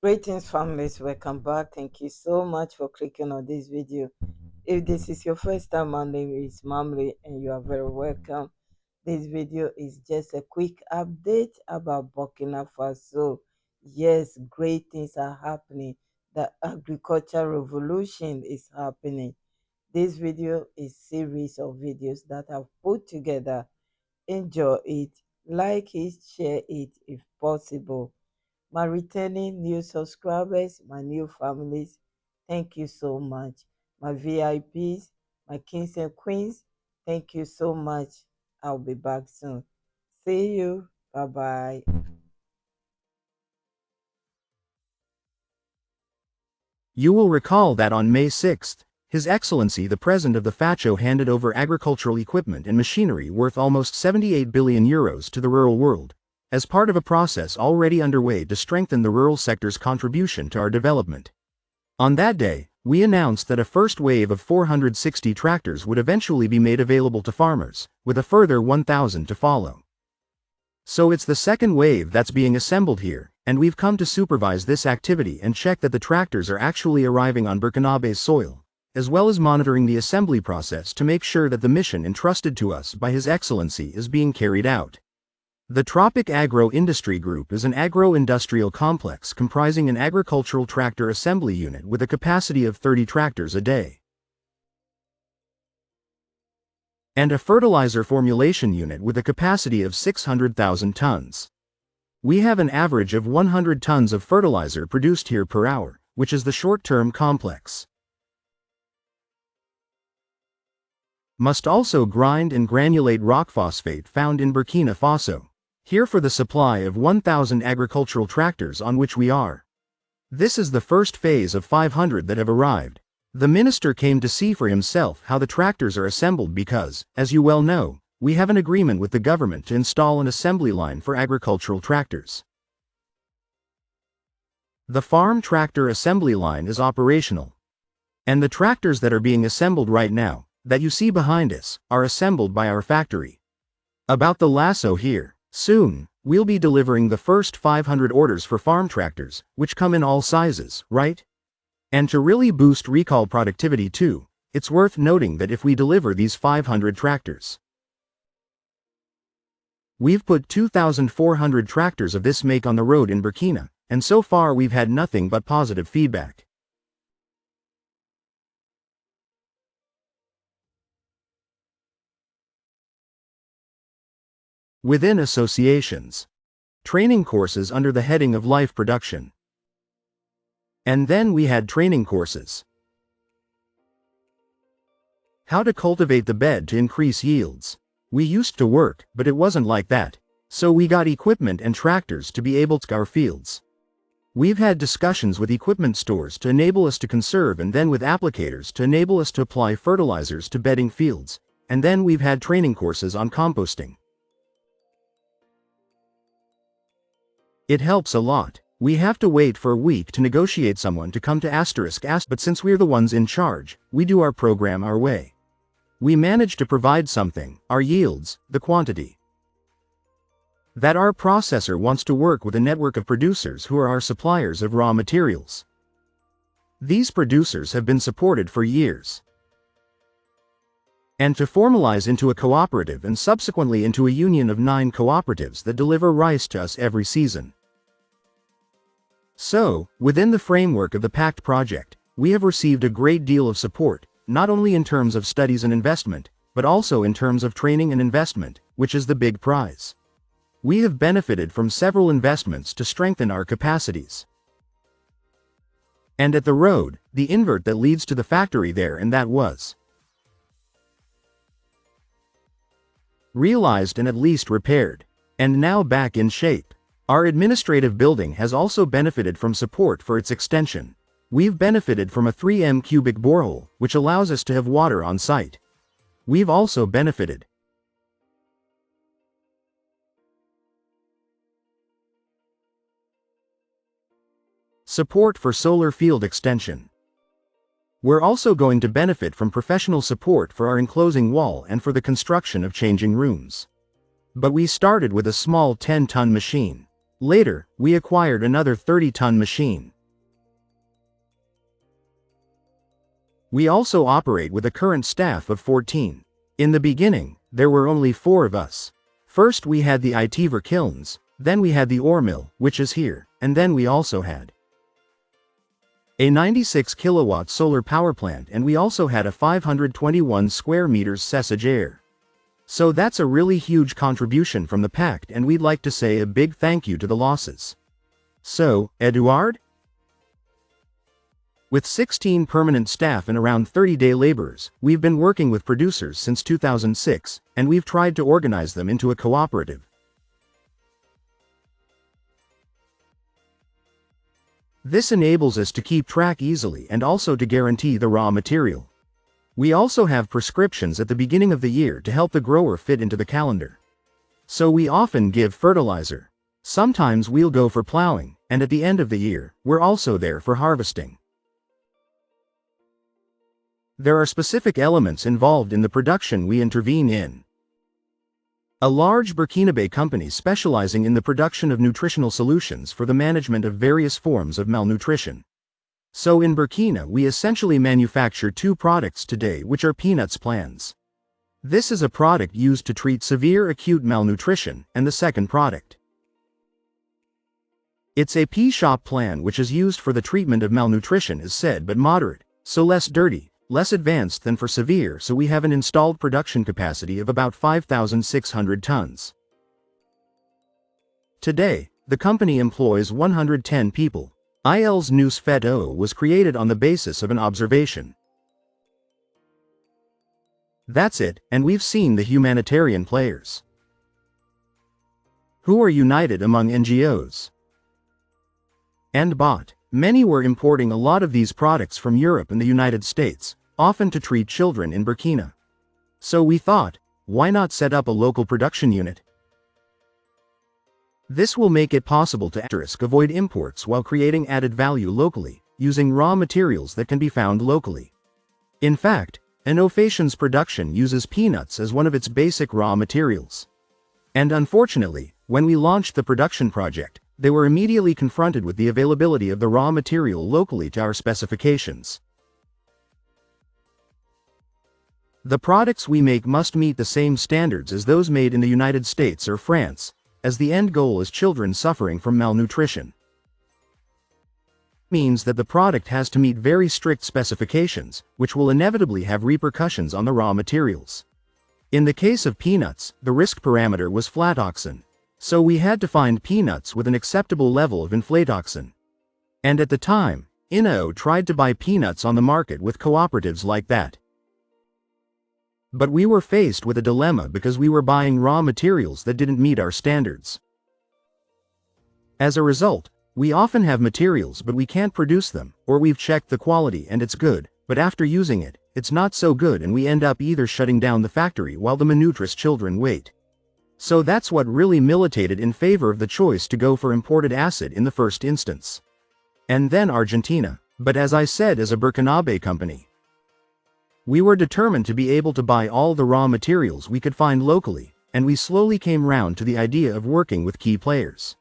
Greetings, families. Welcome back. Thank you so much for clicking on this video. If this is your first time, my name is Mamli, and you are very welcome. This video is just a quick update about Burkina Faso. Yes, great things are happening. The agriculture revolution is happening. This video is series of videos that I've put together. Enjoy it, like it, share it if possible. My returning new subscribers, my new families, thank you so much. My VIPs, my kings and queens, thank you so much. I'll be back soon. See you. Bye bye. You will recall that on May 6, His Excellency the President of the FACO handed over agricultural equipment and machinery worth almost €78 billion to the rural world, as part of a process already underway to strengthen the rural sector's contribution to our development. On that day, we announced that a first wave of 460 tractors would eventually be made available to farmers, with a further 1,000 to follow. So it's the second wave that's being assembled here, and we've come to supervise this activity and check that the tractors are actually arriving on Burkinabe's soil, as well as monitoring the assembly process to make sure that the mission entrusted to us by His Excellency is being carried out. The Tropic Agro-Industry Group is an agro-industrial complex comprising an agricultural tractor assembly unit with a capacity of 30 tractors a day, and a fertilizer formulation unit with a capacity of 600,000 tons. We have an average of 100 tons of fertilizer produced here per hour, which is the short-term complex. Must also grind and granulate rock phosphate found in Burkina Faso, here for the supply of 1,000 agricultural tractors on which we are. This is the first phase of 500 that have arrived. The minister came to see for himself how the tractors are assembled because, as you well know, we have an agreement with the government to install an assembly line for agricultural tractors. The farm tractor assembly line is operational, and the tractors that are being assembled right now, that you see behind us, are assembled by our factory. About the lasso here, soon, we'll be delivering the first 500 orders for farm tractors, which come in all sizes, right? And to really boost recall productivity too, it's worth noting that if we deliver these 500 tractors, we've put 2,400 tractors of this make on the road in Burkina, and so far we've had nothing but positive feedback. Within associations, training courses under the heading of life production. And then we had training courses. How to cultivate the bed to increase yields. We used to work, but it wasn't like that. So we got equipment and tractors to be able to scour fields. We've had discussions with equipment stores to enable us to conserve, and then with applicators to enable us to apply fertilizers to bedding fields. And then we've had training courses on composting. It helps a lot. We have to wait for a week to negotiate someone to come to ***, but since we're the ones in charge, we do our program our way. We manage to provide something, our yields, the quantity that our processor wants to work with a network of producers who are our suppliers of raw materials. These producers have been supported for years. And to formalize into a cooperative and subsequently into a union of 9 cooperatives that deliver rice to us every season. So, within the framework of the PACT project, we have received a great deal of support, not only in terms of studies and investment, but also in terms of training and investment, which is the big prize. We have benefited from several investments to strengthen our capacities. And at the road, the invert that leads to the factory there, and that was realized and at least repaired, and now back in shape. Our administrative building has also benefited from support for its extension. We've benefited from a 3 cubic borehole, which allows us to have water on site. We've also benefited support for solar field extension. We're also going to benefit from professional support for our enclosing wall and for the construction of changing rooms. But we started with a small 10-ton machine. Later, we acquired another 30-ton machine. We also operate with a current staff of 14. In the beginning, there were only 4 of us. First we had the Itiver kilns, then we had the ore mill, which is here, and then we also had a 96 kilowatt solar power plant, and we also had a 521 square meters séchage. So that's a really huge contribution from the pact, and we'd like to say a big thank you to the losses. So, Eduard? With 16 permanent staff and around 30 day laborers, we've been working with producers since 2006, and we've tried to organize them into a cooperative. This enables us to keep track easily and also to guarantee the raw material. We also have prescriptions at the beginning of the year to help the grower fit into the calendar. So we often give fertilizer. Sometimes we'll go for plowing, and at the end of the year, we're also there for harvesting. There are specific elements involved in the production we intervene in. A large Burkinabe company specializing in the production of nutritional solutions for the management of various forms of malnutrition. So in Burkina we essentially manufacture 2 products today, which are peanuts plans. This is a product used to treat severe acute malnutrition, and the second product. It's a pea shop plan which is used for the treatment of malnutrition, is said, but moderate, so less dirty, less advanced than for severe, so we have an installed production capacity of about 5,600 tons. Today, the company employs 110 people. IL's News FET-O was created on the basis of an observation. That's it, and we've seen the humanitarian players who are united among NGOs and bought. Many were importing a lot of these products from Europe and the United States, often to treat children in Burkina. So we thought, why not set up a local production unit? This will make it possible to avoid imports while creating added value locally, using raw materials that can be found locally. In fact, Innovation's production uses peanuts as one of its basic raw materials. And unfortunately, when we launched the production project, they were immediately confronted with the availability of the raw material locally to our specifications. The products we make must meet the same standards as those made in the United States or France, as the end goal is children suffering from malnutrition. Means that the product has to meet very strict specifications, which will inevitably have repercussions on the raw materials. In the case of peanuts, the risk parameter was flatoxin. So we had to find peanuts with an acceptable level of inflatoxin. And at the time, INAO tried to buy peanuts on the market with cooperatives like that. But we were faced with a dilemma because we were buying raw materials that didn't meet our standards. As a result, we often have materials but we can't produce them, or we've checked the quality and it's good, but after using it, it's not so good, and we end up either shutting down the factory while the malnourished children wait. So that's what really militated in favor of the choice to go for imported acid in the first instance. And then Argentina. But as I said, as a Burkinabe company, we were determined to be able to buy all the raw materials we could find locally, and we slowly came round to the idea of working with key players.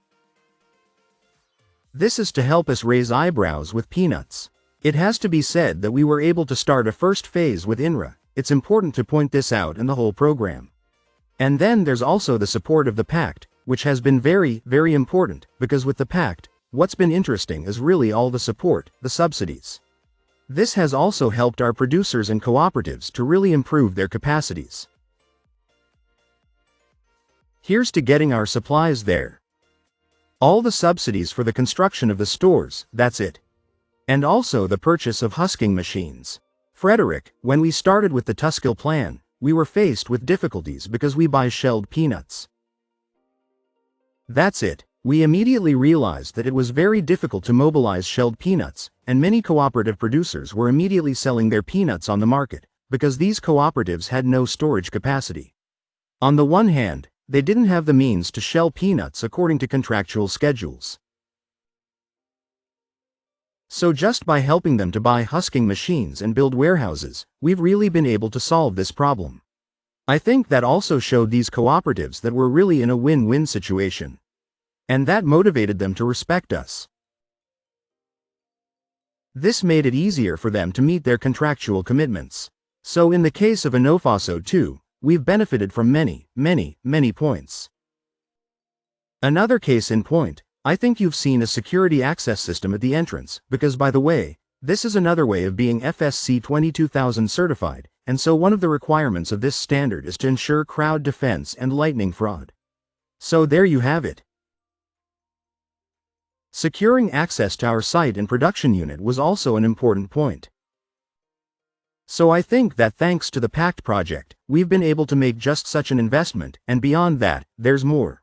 This is to help us raise eyebrows with peanuts. It has to be said that we were able to start a first phase with INRA. It's important to point this out in the whole program. And then there's also the support of the pact, which has been very, very important, because with the pact, what's been interesting is really all the support, the subsidies. This has also helped our producers and cooperatives to really improve their capacities. Here's to getting our supplies there. All the subsidies for the construction of the stores, that's it. And also the purchase of husking machines. Frederick, when we started with the Tuskil plan, we were faced with difficulties because we buy shelled peanuts. That's it. We immediately realized that it was very difficult to mobilize shelled peanuts, and many cooperative producers were immediately selling their peanuts on the market, because these cooperatives had no storage capacity. On the one hand, they didn't have the means to shell peanuts according to contractual schedules. So just by helping them to buy husking machines and build warehouses, we've really been able to solve this problem. I think that also showed these cooperatives that we're really in a win-win situation. And that motivated them to respect us. This made it easier for them to meet their contractual commitments. So in the case of Faso too, we've benefited from many points. Another case in point, I think you've seen a security access system at the entrance, because by the way, this is another way of being FSC 22000 certified, and so one of the requirements of this standard is to ensure crowd defense and lightning fraud. So there you have it. Securing access to our site and production unit was also an important point. So I think that thanks to the PACT project, we've been able to make just such an investment, and beyond that, there's more.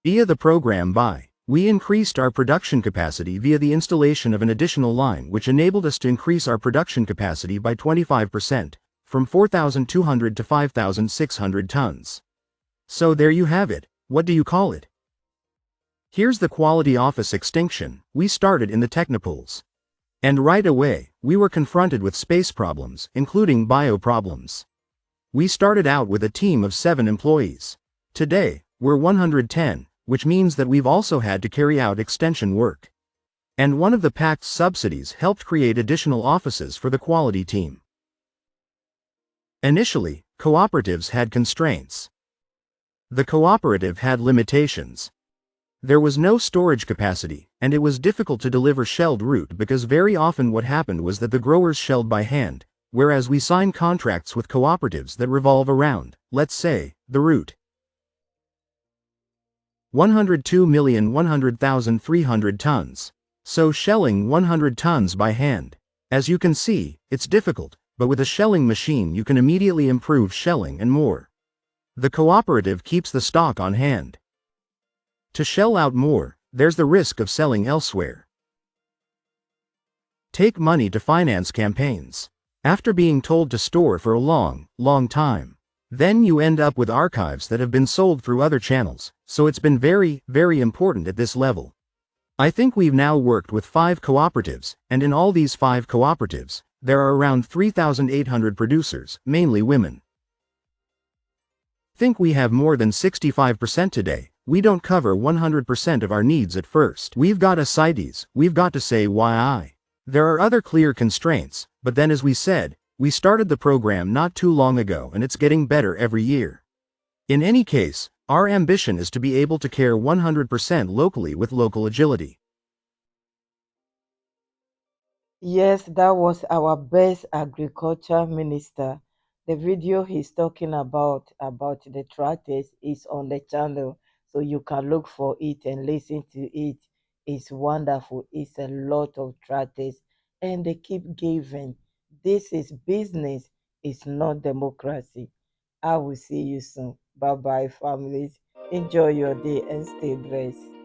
Via the program we increased our production capacity via the installation of an additional line which enabled us to increase our production capacity by 25%, from 4,200 to 5,600 tons. So there you have it, what do you call it? Here's the quality office extinction. We started in the technopools. And right away, we were confronted with space problems, including bio problems. We started out with a team of 7 employees. Today, we're 110, which means that we've also had to carry out extension work. And one of the PACT's subsidies helped create additional offices for the quality team. Initially, cooperatives had constraints. The cooperative had limitations. There was no storage capacity, and it was difficult to deliver shelled root because very often what happened was that the growers shelled by hand, whereas we sign contracts with cooperatives that revolve around, let's say, the root. 102,100,300 tons. So shelling 100 tons by hand. As you can see, it's difficult, but with a shelling machine you can immediately improve shelling and more. The cooperative keeps the stock on hand. To shell out more, there's the risk of selling elsewhere. Take money to finance campaigns. After being told to store for a long time. Then you end up with archives that have been sold through other channels, so it's been very important at this level. I think we've now worked with 5 cooperatives, and in all these 5 cooperatives, there are around 3,800 producers, mainly women. Think we have more than 65% today. We don't cover 100% of our needs at first. We've got ascites, we've got to say why. There are other clear constraints, but then as we said, we started the program not too long ago and it's getting better every year. In any case, our ambition is to be able to care 100% locally with local agility. Yes, that was our best agriculture minister. The video he's talking about the tractors is on the channel, so you can look for it and listen to it. It's wonderful. It's a lot of tractors, and they keep giving. This is business. It's not democracy. I will see you soon. Bye bye, families. Enjoy your day and stay blessed.